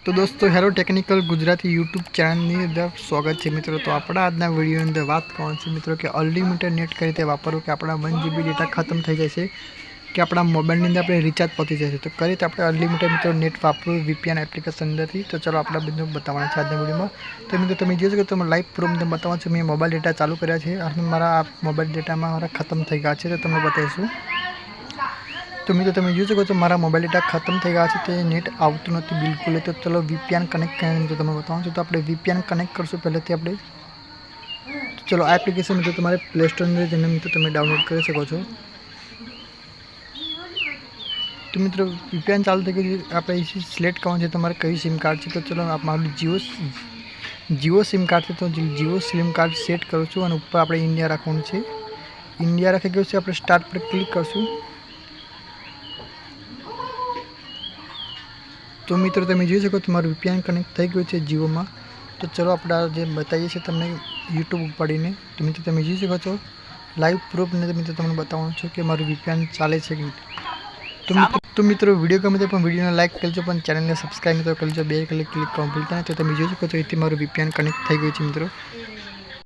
तो दोस्तों hello technical Gujarati YouTube channel अंदर स्वागत है मित्रों। तो अपना आजना वीडियो अंदर बात करवानी मित्रों कि अनलिमिटेड नेट कई रीते वापरवू कि अपना 1 GB डेटा खत्म थी जाए कि अपना मोबाइल अंदर अपने रिचार्ज पती जाए तो कई रीते अपने अनलिमिटेड मित्रों नेट वापरू VPN एप्लिकेशन अंदर थी। तो चलो अपना बधु बताववाना है आजना वीडियो में। तो मित्रों तमे जोई शको तो लाइव प्रूफ में बताववानुं छे। मैं मोबाइल डेटा चालू कर्या छे अने मारा मोबाइल डेटा में मारा खत्म थई गया है तो तमने बताईशुं। तो मित्रों तमे जोई शको तो मारा मोबाइल डेटा खत्म थई गया है तो नेट आवतुं नथी बिल्कुल। तो चलो VPN कनेक्ट करीने तो तमने बतावुं छुं। तो आपणे VPN कनेक्ट करशुं पहलेथी आपणे। तो चलो आ एप्लिकेशन मित्रों तमारे प्ले स्टोर में जईने मित्रों तमे डाउनलॉड करी शको छो। तो मित्रों VPN चालू थई गयुं छे। आपणे सिलेक्ट करवानुं छे तमारे कई सिम कार्ड छे। तो चलो आप मारुं जियो सिम कार्ड छे तो जियो सिम कार्ड सेट करूँ छुं अने उपर आपणे इंडिया राखवानुं छे। इंडिया राखी गयुं छे। आपणे स्टार्ट पर क्लिक करशुं। तो मित्रों तमे जोई शको तमारुं VPN कनेक्ट थई गयुं छे जियो में। तो चलो आपणे जे बताईए छे तमने यूट्यूब उपाड़ीने। तो मित्रों तमे जोई शको छो लाइव प्रूफ ने मित्रों तमने बताववानुं छुं कि मारुं VPN चाले छे कि नहीं। तो मित्रों वीडियो गमे तो वीडियो ने लाइक करजो पण चैनल ने सब्सक्राइब तो करजो। बेल क्लिक करवानुं भूलता नहीं। तो तमे जोई शको छो एथी मारुं VPN कनेक्ट थई गयुं छे मित्रों।